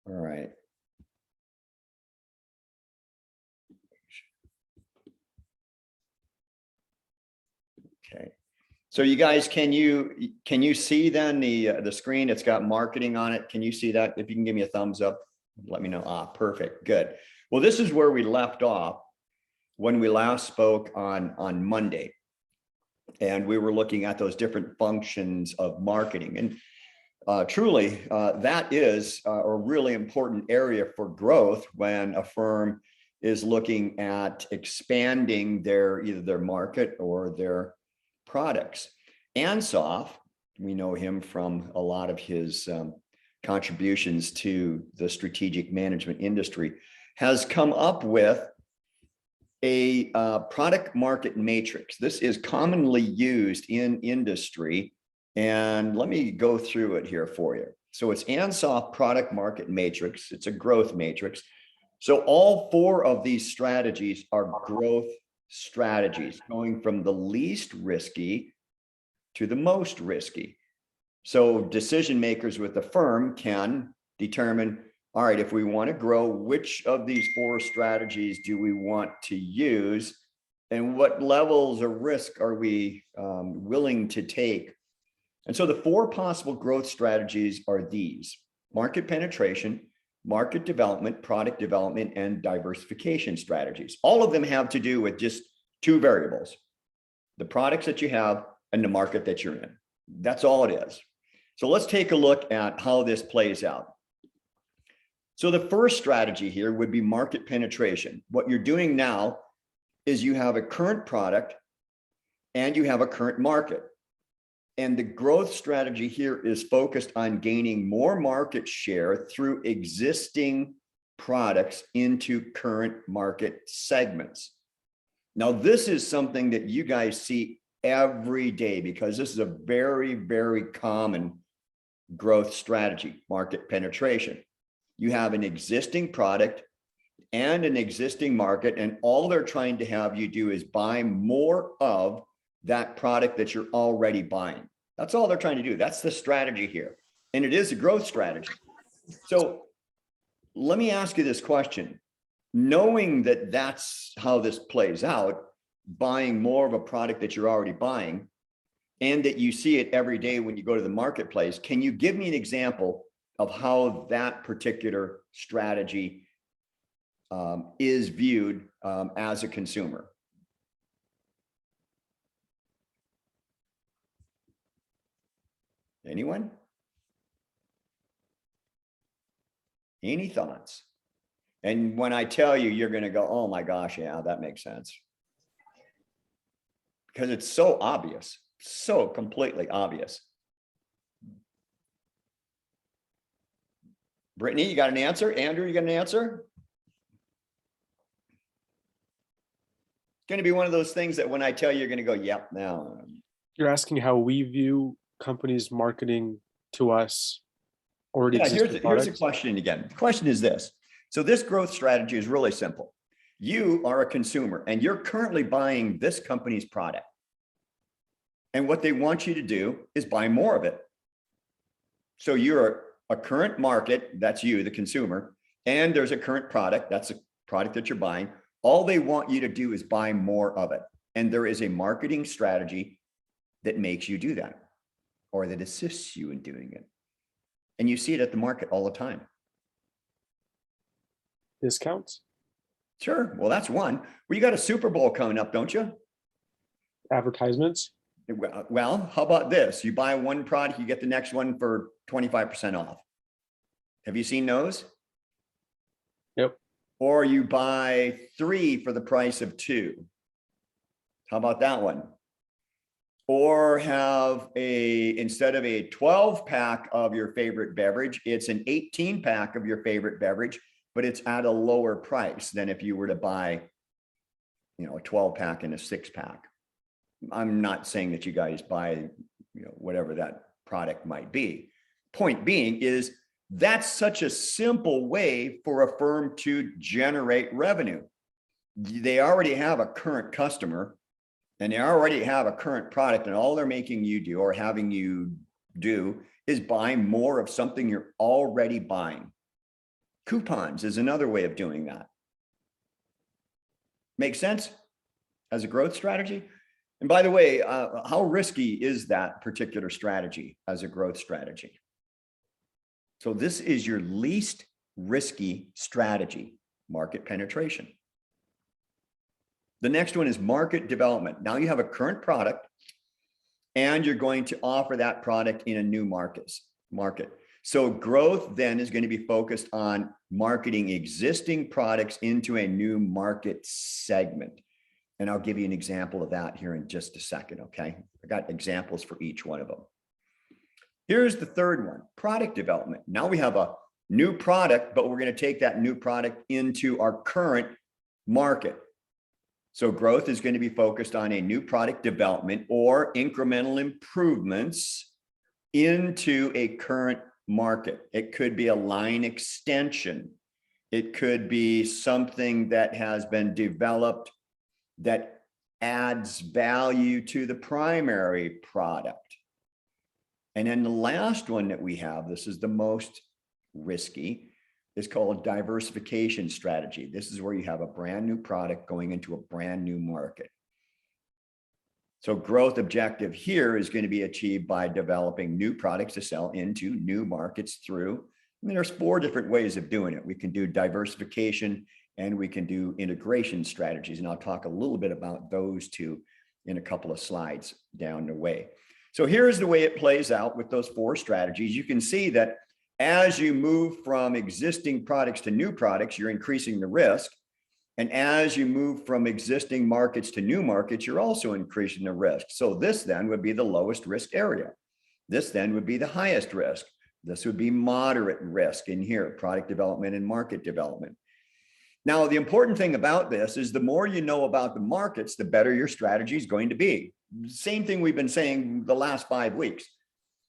All right. Okay. So you guys, can you see then the screen? It's got marketing on it. Can you see that? If you can give me a thumbs up, let me know. Ah, perfect. Good. Well, this is where we left off when we last spoke on Monday. And we were looking at those different functions of marketing. And truly, that is a really important area for growth when a firm is looking at expanding either their market or their products. Ansoff, we know him from a lot of his contributions to the strategic management industry, has come up with a product market matrix. This is commonly used in industry. And let me go through it here for you. So it's Ansoff product market matrix. It's a growth matrix. So all four of these strategies are growth strategies, going from the least risky to the most risky. So decision makers with the firm can determine, all right, if we want to grow, which of these four strategies do we want to use? And what levels of risk are we willing to take? And so the four possible growth strategies are these: market penetration, market development, product development, and diversification strategies. All of them have to do with just two variables: the products that you have and the market that you're in. That's all it is. So let's take a look at how this plays out. So the first strategy here would be market penetration. What you're doing now is you have a current product and you have a current market. And the growth strategy here is focused on gaining more market share through existing products into current market segments. Now, this is something that you guys see every day because this is a very, very common growth strategy: market penetration. You have an existing product and an existing market, and all they're trying to have you do is buy more of that product that you're already buying. That's all they're trying to do. That's the strategy here. And it is a growth strategy. So let me ask you this question. Knowing that that's how this plays out, buying more of a product that you're already buying, and that you see it every day when you go to the marketplace, can you give me an example of how that particular strategy is viewed as a consumer? Anyone? Any thoughts? And when I tell you, you're going to go, oh my gosh, yeah, that makes sense. Because it's so obvious, so completely obvious. Brittany, you got an answer? Andrew, you got an answer? It's going to be one of those things that when I tell you, you're going to go, yep, now. You're asking how we view companies marketing to us already existing products? Here's the question again. The question is this. So this growth strategy is really simple. You are a consumer and you're currently buying this company's product. And what they want you to do is buy more of it. So you're a current market, that's you, the consumer, and there's a current product, that's a product that you're buying. All they want you to do is buy more of it. And there is a marketing strategy that makes you do that, or that assists you in doing it. And you see it at the market all the time. Discounts? Sure. Well, that's one. Well, you got a Super Bowl coming up, don't you? Advertisements? Well, how about this? You buy one product, you get the next one for 25% off. Have you seen those? Yep. Or you buy 3 for the price of 2. How about that one? Or have instead of a 12-pack of your favorite beverage, it's an 18-pack of your favorite beverage, but it's at a lower price than if you were to buy, a 12-pack and a 6-pack. I'm not saying that you guys buy, whatever that product might be. Point being is that's such a simple way for a firm to generate revenue. They already have a current customer and they already have a current product, and all they're making you do or having you do is buy more of something you're already buying. Coupons is another way of doing that. Make sense as a growth strategy? And by the way, how risky is that particular strategy as a growth strategy? So this is your least risky strategy, market penetration. The next one is market development. Now you have a current product and you're going to offer that product in a new market. So growth then is going to be focused on marketing existing products into a new market segment. And I'll give you an example of that here in just a second, okay? I got examples for each one of them. Here's the third one, product development. Now we have a new product, but we're going to take that new product into our current market. So growth is going to be focused on a new product development or incremental improvements into a current market. It could be a line extension. It could be something that has been developed that adds value to the primary product. And then the last one that we have, this is the most risky, is called diversification strategy. This is where you have a brand new product going into a brand new market. So growth objective here is going to be achieved by developing new products to sell into new markets through, I mean, there's 4 different ways of doing it. We can do diversification and we can do integration strategies. And I'll talk a little bit about those 2 in a couple of slides down the way. So here's the way it plays out with those 4 strategies. You can see that as you move from existing products to new products, you're increasing the risk. And as you move from existing markets to new markets, you're also increasing the risk. So this then would be the lowest risk area. This then would be the highest risk. This would be moderate risk in here, product development and market development. Now, the important thing about this is the more you know about the markets, the better your strategy is going to be. Same thing we've been saying the last 5 weeks.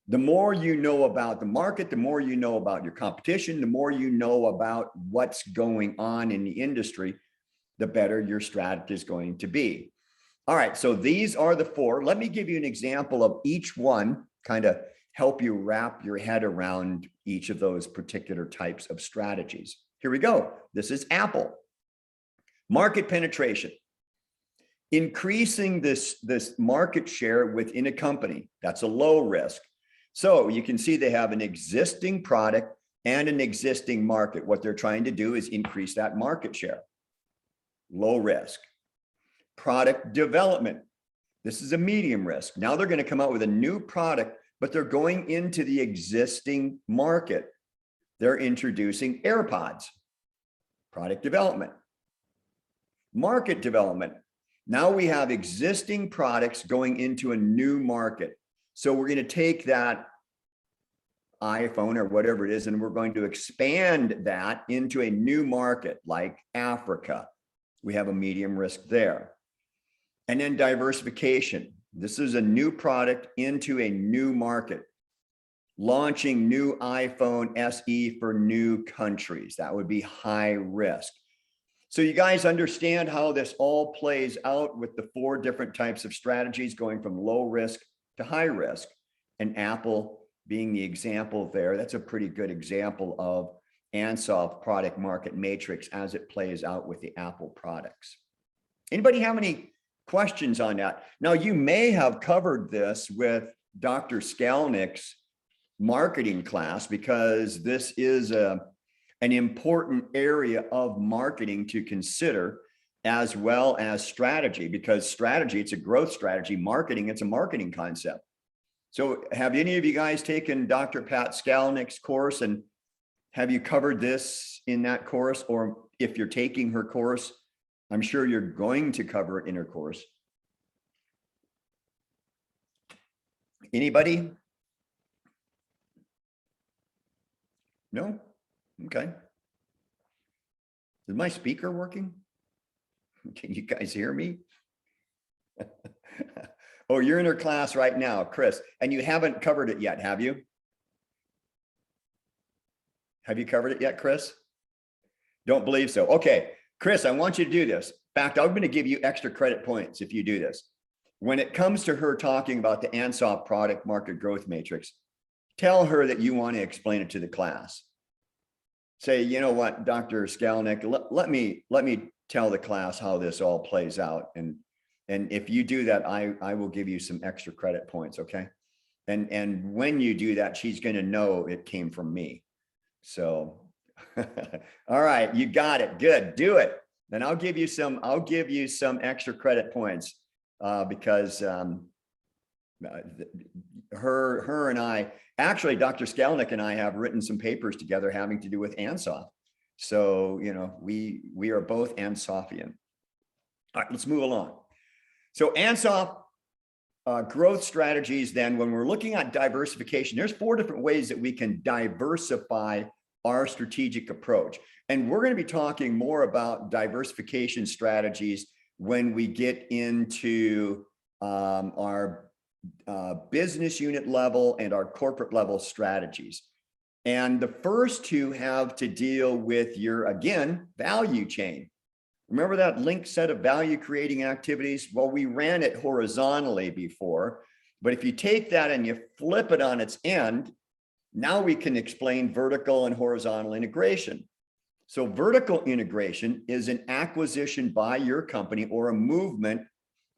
The more you know about the market, the more you know about your competition, the more you know about what's going on in the industry, the better your strategy is going to be. All right, so these are the 4. Let me give you an example of each one, kind of help you wrap your head around each of those particular types of strategies. Here we go. This is Apple. Market penetration. Increasing this market share within a company. That's a low risk. So you can see they have an existing product and an existing market. What they're trying to do is increase that market share. Low risk. Product development. This is a medium risk. Now they're going to come out with a new product, but they're going into the existing market. They're introducing AirPods. Product development. Market development. Now we have existing products going into a new market. So we're going to take that iPhone or whatever it is, and we're going to expand that into a new market like Africa. We have a medium risk there. And then diversification. This is a new product into a new market. Launching new iPhone SE for new countries. That would be high risk. So you guys understand how this all plays out with the 4 different types of strategies going from low risk to high risk, and Apple being the example there. That's a pretty good example of Ansoff product market matrix as it plays out with the Apple products. Anybody have any questions on that? Now, you may have covered this with Dr. Skalnick's marketing class, because this is an important area of marketing to consider, as well as strategy, because strategy, it's a growth strategy. Marketing, it's a marketing concept. So have any of you guys taken Dr. Pat Skalnick's course, and have you covered this in that course? Or if you're taking her course, I'm sure you're going to cover it in her course. Anybody? No? Okay. Is my speaker working? Can you guys hear me? Oh, you're in her class right now, Chris, and you haven't covered it yet, have you? Have you covered it yet, Chris? Don't believe so. Okay, Chris, I want you to do this. In fact, I'm going to give you extra credit points if you do this. When it comes to her talking about the Ansoff product market growth matrix, tell her that you want to explain it to the class. say, you know what, Dr. Skalnick, let me tell the class how this all plays out. And if you do that, I will give you some extra credit points. Okay. And when you do that, she's going to know it came from me. So, all right, you got it. Good. Do it. Then I'll give you some extra credit points because her and I, actually, Dr. Skalnick and I have written some papers together having to do with Ansoff. So, you know, we are both Ansoffian. All right, let's move along. So Ansoff growth strategies, then when we're looking at diversification, there's 4 different ways that we can diversify our strategic approach. And we're going to be talking more about diversification strategies when we get into our business unit level and our corporate level strategies. And the first 2 have to deal with your, again, value chain. Remember that linked set of value creating activities? Well, we ran it horizontally before, but if you take that and you flip it on its end, now we can explain vertical and horizontal integration. So vertical integration is an acquisition by your company or a movement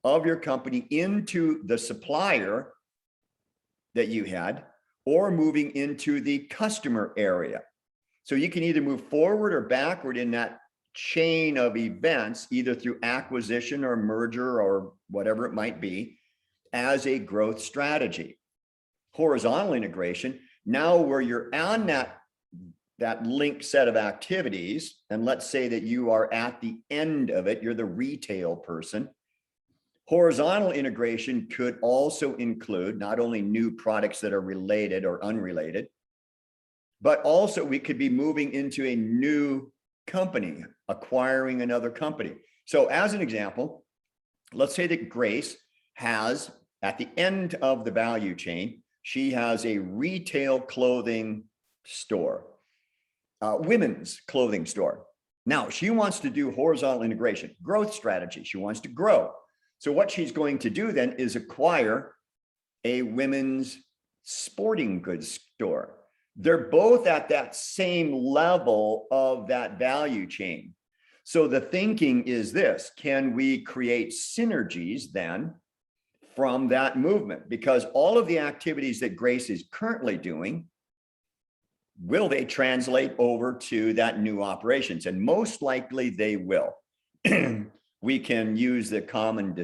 of your company into the supplier that you had, or moving into the customer area. So you can either move forward or backward in that chain of events, either through acquisition or merger or whatever it might be, as a growth strategy. Horizontal integration, now where you're on that linked set of activities, and let's say that you are at the end of it, you're the retail person. Horizontal integration could also include not only new products that are related or unrelated, but also we could be moving into a new company, acquiring another company. So as an example, let's say that Grace has, at the end of the value chain, she has a retail clothing store, women's clothing store. Now she wants to do horizontal integration, growth strategy. She wants to grow. So what she's going to do then is acquire a women's sporting goods store. They're both at that same level of that value chain. So the thinking is this: can we create synergies then from that movement? Because all of the activities that Grace is currently doing, will they translate over to that new operations? And most likely they will. We can use the common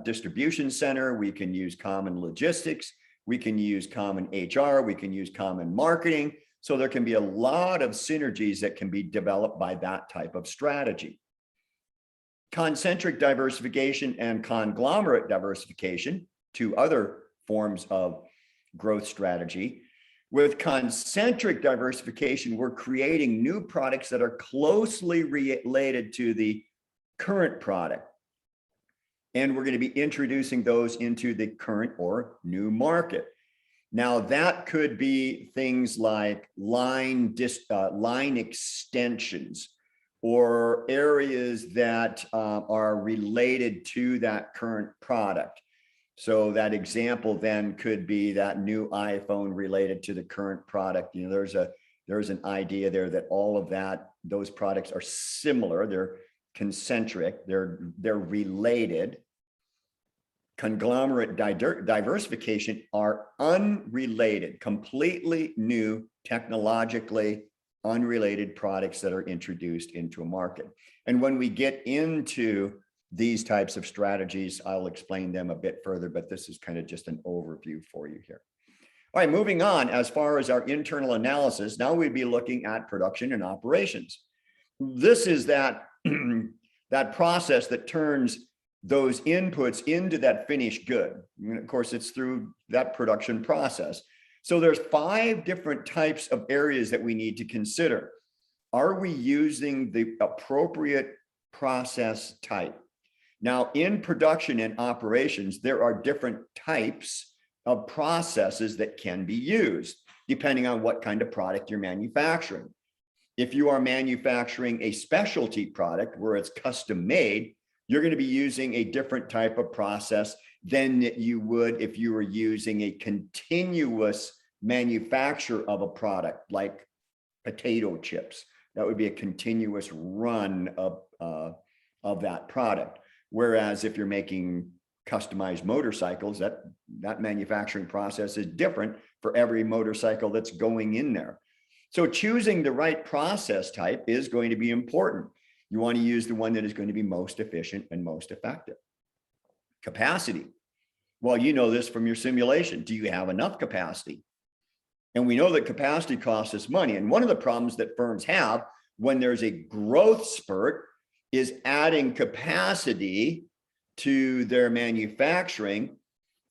distribution center. We can use common logistics. We can use common HR. We can use common marketing. So there can be a lot of synergies that can be developed by that type of strategy. Concentric diversification and conglomerate diversification, 2 other forms of growth strategy. With concentric diversification, we're creating new products that are closely related to the current product. And we're going to be introducing those into the current or new market. Now that could be things like line extensions, or areas that are related to that current product. So that example then could be that new iPhone related to the current product. You know, there's an idea there that all of those products are similar. They're concentric, they're related. Conglomerate diversification are unrelated, completely new, technologically unrelated products that are introduced into a market. And when we get into these types of strategies, I'll explain them a bit further, but this is kind of just an overview for you here. All right, moving on, as far as our internal analysis, now we'd be looking at production and operations. This is that process that turns those inputs into that finished good. And of course, it's through that production process. So there's 5 different types of areas that we need to consider. Are we using the appropriate process type? Now, in production and operations, there are different types of processes that can be used depending on what kind of product you're manufacturing. If you are manufacturing a specialty product where it's custom made, you're going to be using a different type of process than you would if you were using a continuous manufacture of a product like potato chips. That would be a continuous run of that product. Whereas if you're making customized motorcycles, that manufacturing process is different for every motorcycle that's going in there. So choosing the right process type is going to be important. You want to use the one that is going to be most efficient and most effective. Capacity. Well, you know this from your simulation. Do you have enough capacity? And we know that capacity costs us money. And one of the problems that firms have when there's a growth spurt is adding capacity to their manufacturing.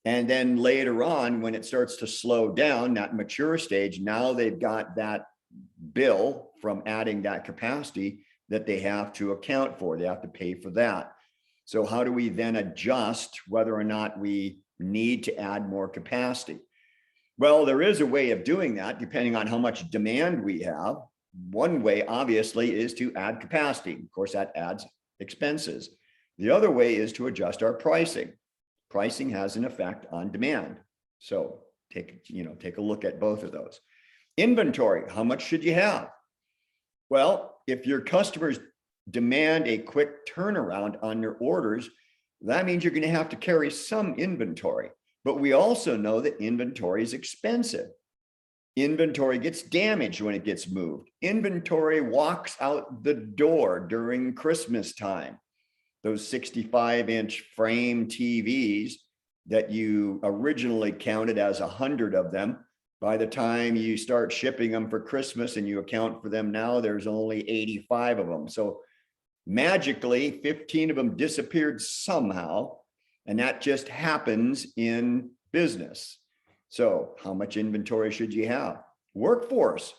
And then later on, when it starts to slow down, that mature stage, now they've got that bill from adding that capacity that they have to account for. They have to pay for that. So how do we then adjust whether or not we need to add more capacity? Well, there is a way of doing that depending on how much demand we have. One way, obviously, is to add capacity. Of course, that adds expenses. The other way is to adjust our pricing. Pricing has an effect on demand. So take a look at both of those. Inventory, how much should you have? Well, if your customers demand a quick turnaround on your orders, that means you're going to have to carry some inventory. But we also know that inventory is expensive. Inventory gets damaged when it gets moved. Inventory walks out the door during Christmas time. Those 65-inch frame TVs that you originally counted as 100 of them, by the time you start shipping them for Christmas and you account for them now, there's only 85 of them. So magically, 15 of them disappeared somehow, and that just happens in business. So how much inventory should you have? Workforce.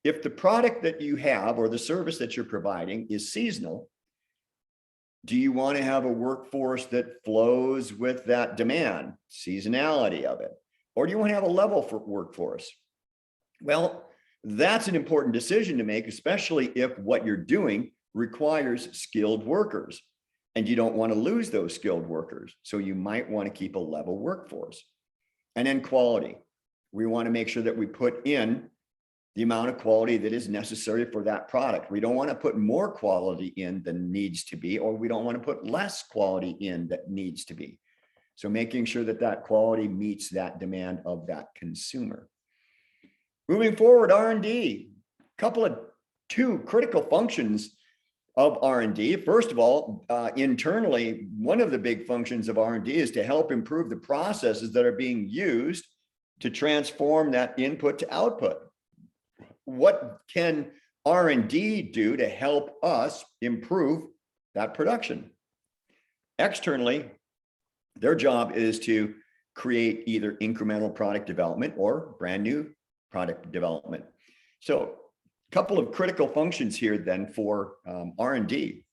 If the product that you have or the service that you're providing is seasonal, do you want to have a workforce that flows with that demand, seasonality of it? Or do you want to have a level for workforce? Well, that's an important decision to make, especially if what you're doing requires skilled workers and you don't want to lose those skilled workers. So you might want to keep a level workforce. And then quality. We want to make sure that we put in the amount of quality that is necessary for that product. We don't want to put more quality in than needs to be, or we don't want to put less quality in that needs to be. So making sure that that quality meets that demand of that consumer. Moving forward, R&D, two critical functions of R&D. First of all, internally, one of the big functions of R&D is to help improve the processes that are being used to transform that input to output. What can R&D do to help us improve that production? Externally, their job is to create either incremental product development or brand new product development. So a couple of critical functions here then for R&D.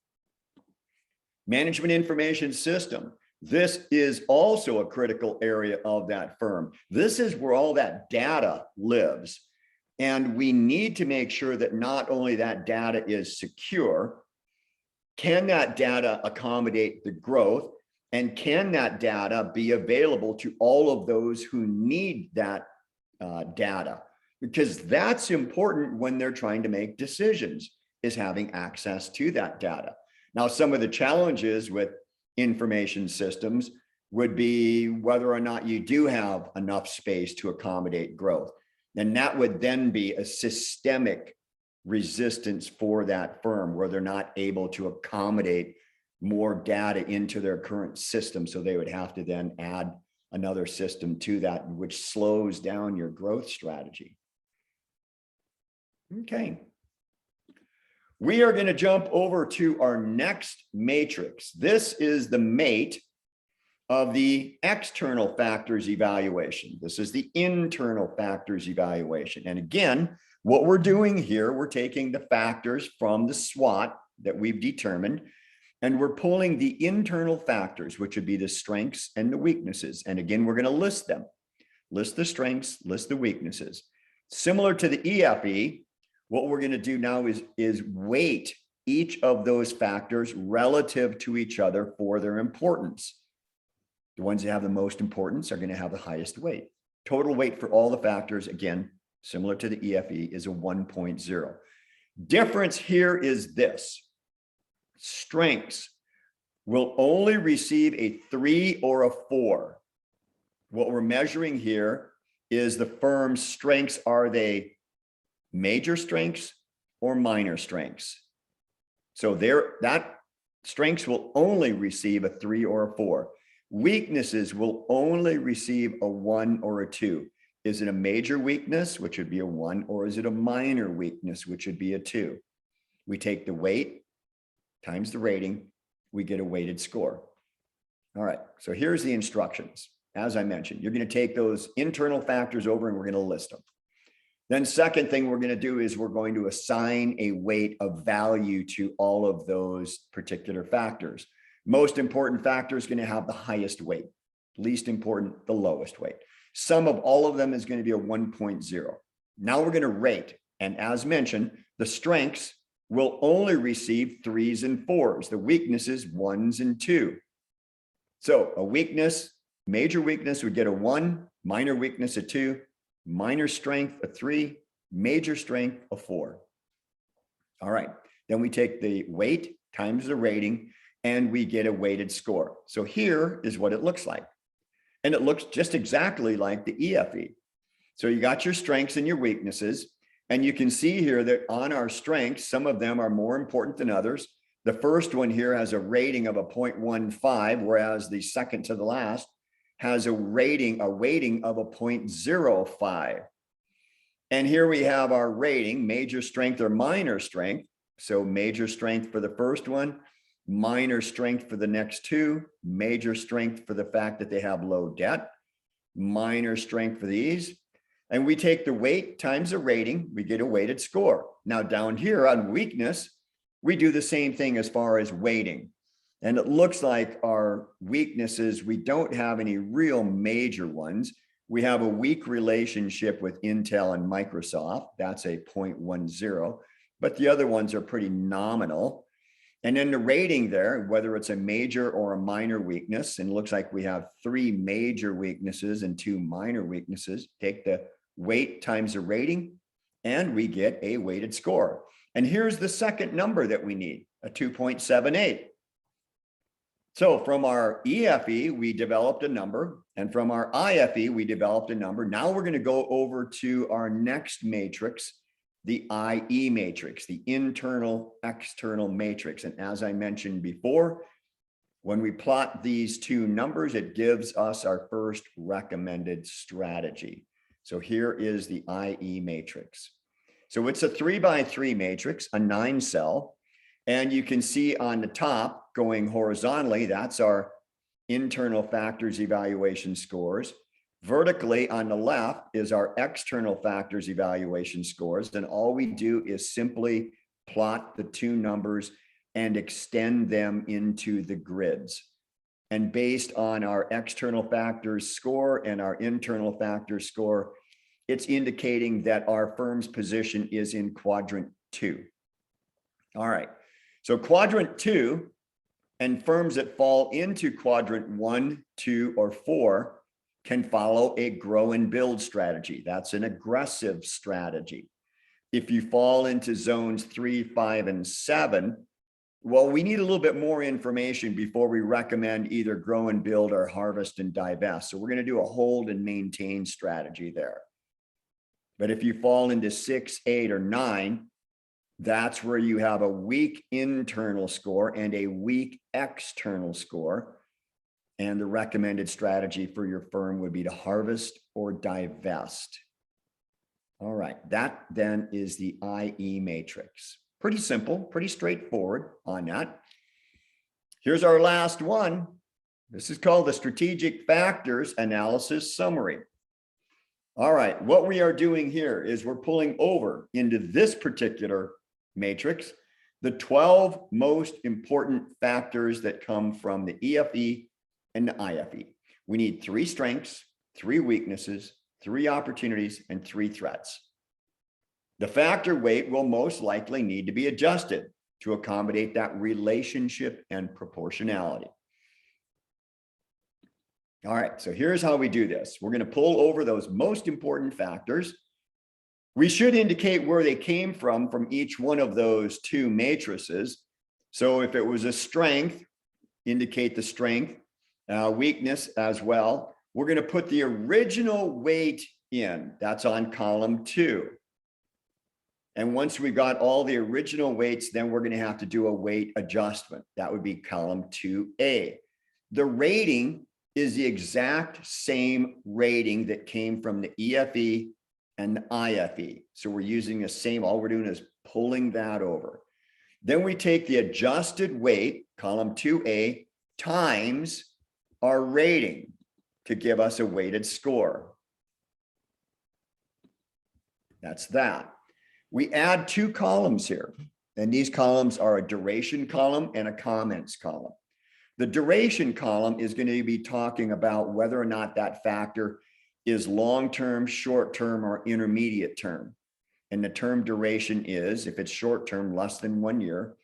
Management information system. This is also a critical area of that firm. This is where all that data lives. And we need to make sure that not only that data is secure, can that data accommodate the growth, and can that data be available to all of those who need that data? Because that's important when they're trying to make decisions, is having access to that data. Now, some of the challenges with information systems would be whether or not you do have enough space to accommodate growth. And that would then be a systemic resistance for that firm where they're not able to accommodate more data into their current system. So they would have to then add another system to that, which slows down your growth strategy. Okay. We are going to jump over to our next matrix. This is the mate of the external factors evaluation. This is the internal factors evaluation. And again, what we're doing here, we're taking the factors from the SWOT that we've determined, and we're pulling the internal factors, which would be the strengths and the weaknesses. And again, we're going to list them. List the strengths, list the weaknesses. Similar to the EFE, what we're going to do now is weight each of those factors relative to each other for their importance. The ones that have the most importance are going to have the highest weight. Total weight for all the factors, again, similar to the EFE, is a 1.0. Difference here is this. Strengths will only receive a 3 or a 4. What we're measuring here is the firm's strengths. Are they major strengths or minor strengths? So that strengths will only receive a 3 or a 4. Weaknesses will only receive a 1 or a 2. Is it a major weakness, which would be a 1, or is it a minor weakness, which would be a 2? We take the weight times the rating, we get a weighted score. All right, so here's the instructions. As I mentioned, you're going to take those internal factors over and we're going to list them. Then second thing we're going to do is we're going to assign a weight of value to all of those particular factors. Most important factor is going to have the highest weight, least important, the lowest weight. Sum of all of them is going to be a 1.0. Now we're going to rate. And as mentioned, the strengths will only receive 3s and 4s, the weaknesses 1s and 2. So a weakness, major weakness would get a 1, minor weakness a 2, minor strength a 3, major strength a 4. All right, then we take the weight times the rating and we get a weighted score. So here is what it looks like. And it looks just exactly like the EFE. So you got your strengths and your weaknesses, and you can see here that on our strengths, some of them are more important than others. The first one here has a rating of a 0.15, whereas the second to the last has a weighting of a 0.05. And here we have our rating, major strength or minor strength. So major strength for the first one, minor strength for the next two, major strength for the fact that they have low debt, minor strength for these. And we take the weight times the rating, we get a weighted score. Now down here on weakness, we do the same thing as far as weighting. And it looks like our weaknesses, we don't have any real major ones. We have a weak relationship with Intel and Microsoft. That's a 0.10, but the other ones are pretty nominal. And then the rating there, whether it's a major or a minor weakness, and it looks like we have 3 major weaknesses and 2 minor weaknesses, take the weight times the rating, and we get a weighted score. And here's the second number that we need, a 2.78. So from our EFE, we developed a number, and from our IFE, we developed a number. Now we're going to go over to our next matrix, the IE matrix, the internal external matrix. And as I mentioned before, when we plot these two numbers, it gives us our first recommended strategy. So here is the IE matrix. So it's a 3x3 matrix, a 9 cell. And you can see on the top going horizontally, that's our internal factors evaluation scores. Vertically on the left is our external factors evaluation scores. And all we do is simply plot the two numbers and extend them into the grids. And based on our external factors score and our internal factors score, it's indicating that our firm's position is in quadrant 2. All right. So quadrant 2 and firms that fall into quadrant 1, 2, or 4 can follow a grow and build strategy. That's an aggressive strategy. If you fall into zones 3, 5, and 7, well, we need a little bit more information before we recommend either grow and build or harvest and divest. So we're going to do a hold and maintain strategy there. But if you fall into 6, 8, or 9, that's where you have a weak internal score and a weak external score. And the recommended strategy for your firm would be to harvest or divest. All right, that then is the IE matrix. Pretty simple, pretty straightforward on that. Here's our last one. This is called the Strategic Factors Analysis Summary. All right, what we are doing here is we're pulling over into this particular matrix the 12 most important factors that come from the EFE and the IFE. We need 3 strengths, 3 weaknesses, 3 opportunities, and 3 threats. The factor weight will most likely need to be adjusted to accommodate that relationship and proportionality. All right, so here's how we do this. We're going to pull over those most important factors. We should indicate where they came from each one of those two matrices. So if it was a strength, indicate the strength, weakness as well. We're going to put the original weight in. That's on column 2. And once we got all the original weights, then we're going to have to do a weight adjustment. That would be column 2A. The rating is the exact same rating that came from the EFE and the IFE. So we're using the same, all we're doing is pulling that over. Then we take the adjusted weight, column 2A, times our rating to give us a weighted score. That's that. We add 2 columns here, and these columns are a duration column and a comments column. The duration column is going to be talking about whether or not that factor is long-term, short-term, or intermediate term. And the term duration is, if it's short-term, less than 1 year.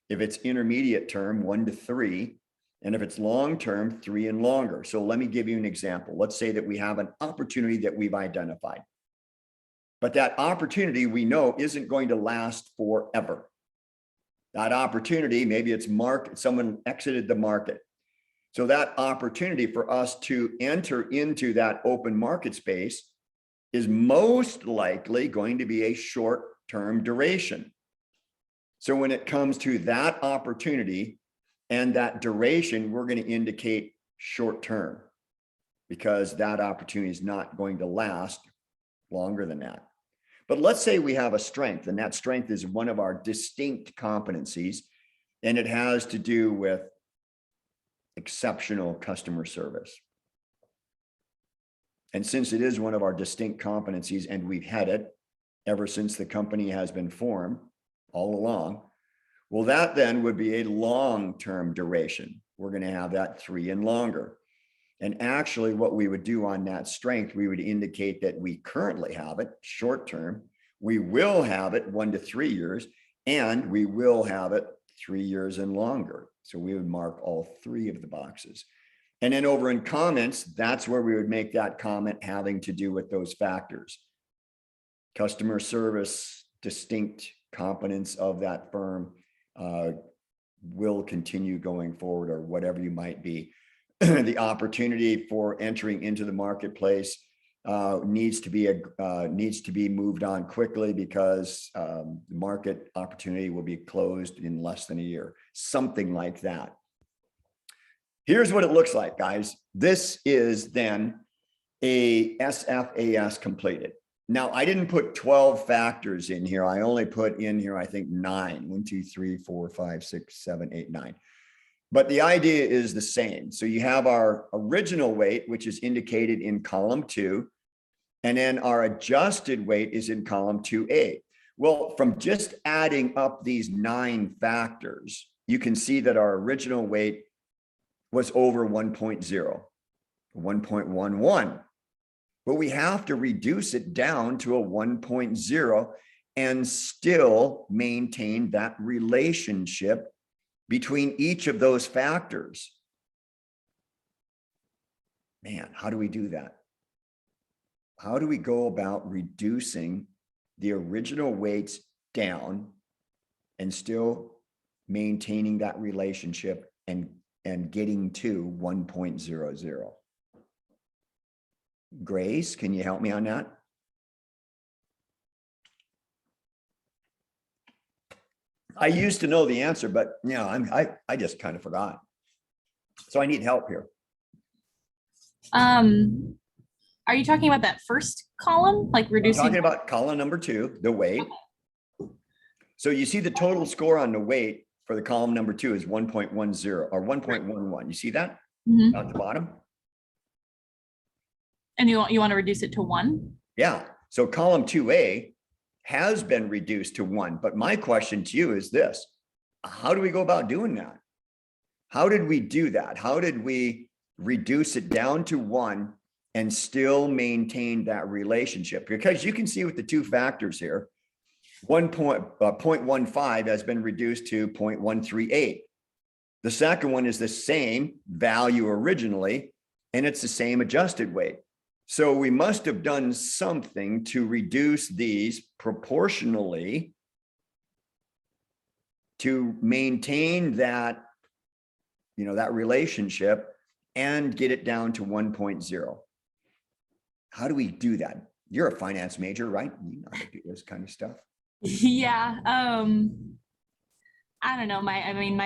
If it's intermediate term, 1 to 3. And if it's long-term, 3 and longer. So let me give you an example. Let's say that we have an opportunity that we've identified. But that opportunity we know isn't going to last forever. That opportunity, maybe it's someone exited the market. So that opportunity for us to enter into that open market space is most likely going to be a short-term duration. So when it comes to that opportunity and that duration, we're going to indicate short-term because that opportunity is not going to last longer than that. But let's say we have a strength, and that strength is one of our distinct competencies, and it has to do with exceptional customer service. And since it is one of our distinct competencies, and we've had it ever since the company has been formed all along, well, that then would be a long-term duration. We're going to have that 3 and longer. And actually what we would do on that strength, we would indicate that we currently have it short-term, we will have it 1 to 3 years, and we will have it 3 years and longer. So we would mark all 3 of the boxes. And then over in comments, that's where we would make that comment having to do with those factors. Customer service, distinct competence of that firm will continue going forward, or whatever you might be. The opportunity for entering into the marketplace needs to be moved on quickly because the market opportunity will be closed in less than a year, something like that. Here's what it looks like, guys. This is then a SFAS completed. Now, I didn't put 12 factors in here. I only put in here, I think 9. 1, 2, 3, 4, 5, 6, 7, 8, 9. But the idea is the same. So you have our original weight, which is indicated in column 2, and then our adjusted weight is in column 2A. Well, from just adding up these 9 factors, you can see that our original weight was over 1.0, 1.11. But we have to reduce it down to a 1.0 and still maintain that relationship between each of those factors. Man, how do we do that? How do we go about reducing the original weights down and still maintaining that relationship and getting to 1.00? Grace, can you help me on that? I used to know the answer, but you know, I just kind of forgot. So I need help here. Are you talking about that first column, like reducing? I'm talking about column number 2, the weight. Okay. So you see the total score on the weight for the column number 2 is 1.10 or 1.11. You see that at the bottom? And you want to reduce it to 1? Yeah. So column 2A has been reduced to 1. But my question to you is this: how do we go about doing that? How did we do that? How did we reduce it down to 1 and still maintain that relationship? Because you can see with the 2 factors here, 0.15 has been reduced to 0.138. The second one is the same value originally, and it's the same adjusted weight. So we must have done something to reduce these proportionally to maintain that, that relationship and get it down to 1.0. How do we do that? You're a finance major, right? You know how to do this kind of stuff. Yeah. I don't know. I'm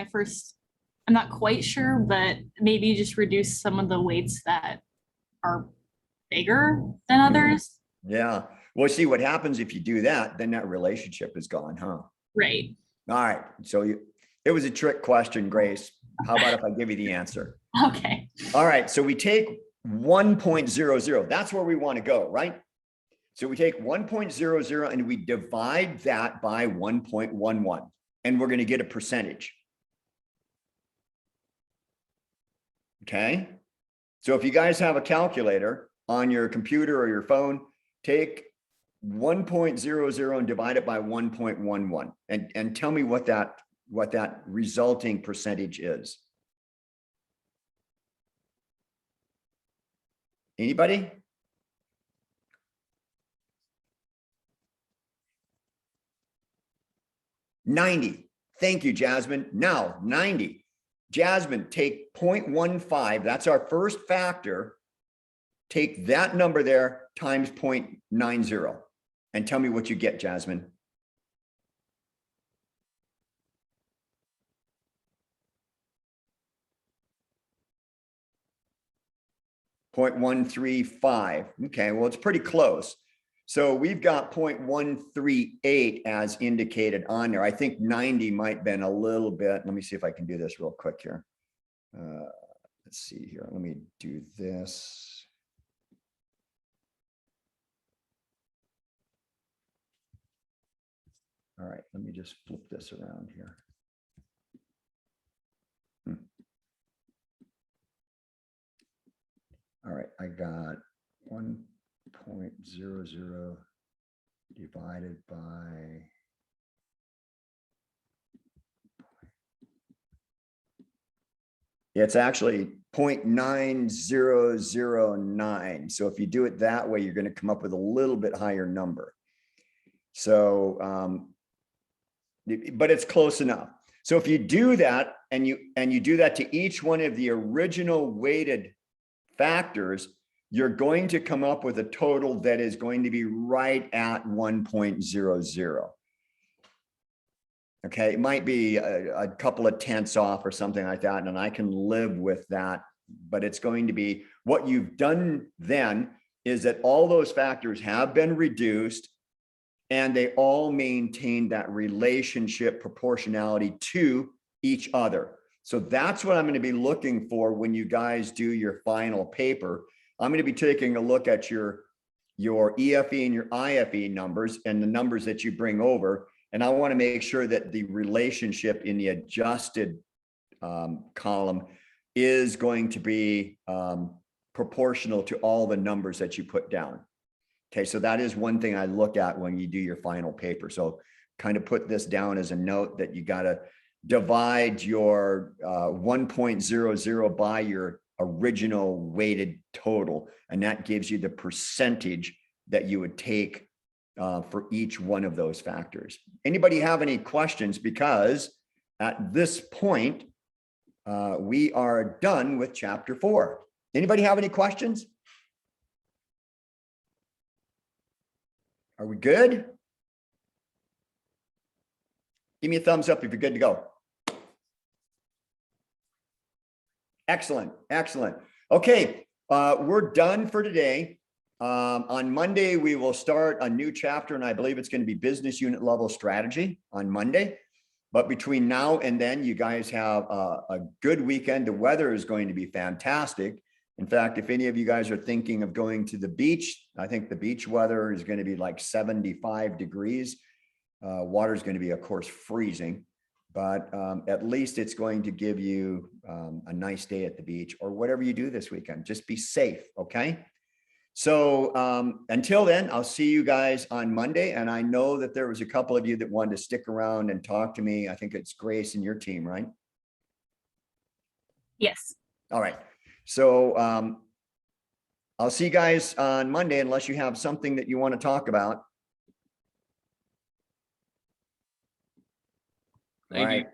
not quite sure, but maybe just reduce some of the weights that are bigger than others. Yeah. Well, see what happens if you do that, then that relationship is gone, huh? Right. All right. So it was a trick question, Grace. How about if I give you the answer? Okay. All right. So we take 1.00. That's where we want to go, right? So we take 1.00 and we divide that by 1.11, and we're going to get a percentage. Okay. So if you guys have a calculator on your computer or your phone, take 1.00 and divide it by 1.11 and tell me what that resulting percentage is. Anybody? $90. Thank you, Jasmine. Now 90. Jasmine, take 0.15. That's our first factor. Take that number there times 0.90 and tell me what you get, Jasmine. .135. Okay, well, it's pretty close. So we've got 0.138 as indicated on there. I think 90 might have been a little bit. Let me see if I can do this real quick here. Let's see here. Let me do this. All right, let me just flip this around here. All right, I got 1.00 divided by it's actually 0.9009. So if you do it that way, you're going to come up with a little bit higher number. So, but it's close enough. So if you do that and you do that to each one of the original weighted factors, you're going to come up with a total that is going to be right at 1.00. Okay, it might be a couple of tenths off or something like that, and I can live with that, but it's going to be what you've done then is that all those factors have been reduced and they all maintain that relationship proportionality to each other. So that's what I'm going to be looking for when you guys do your final paper. I'm going to be taking a look at your EFE and your IFE numbers and the numbers that you bring over. And I want to make sure that the relationship in the adjusted column is going to be proportional to all the numbers that you put down. Okay, so that is one thing I look at when you do your final paper. So kind of put this down as a note that you got to divide your 1.00 by your original weighted total. And that gives you the percentage that you would take for each one of those factors. Anybody have any questions? Because at this point, we are done with chapter 4. Anybody have any questions? Are we good? Give me a thumbs up if you're good to go. Excellent, excellent. Okay, we're done for today. On Monday, we will start a new chapter, and I believe it's going to be business unit level strategy on Monday. But between now and then, you guys have a good weekend. The weather is going to be fantastic. In fact, if any of you guys are thinking of going to the beach, I think the beach weather is going to be like 75 degrees. Water is going to be, of course, freezing, but at least it's going to give you a nice day at the beach or whatever you do this weekend. Just be safe, okay? So until then, I'll see you guys on Monday. And I know that there was a couple of you that wanted to stick around and talk to me. I think it's Grace and your team, right? Yes. All right. So I'll see you guys on Monday unless you have something that you want to talk about. All Thank you. right.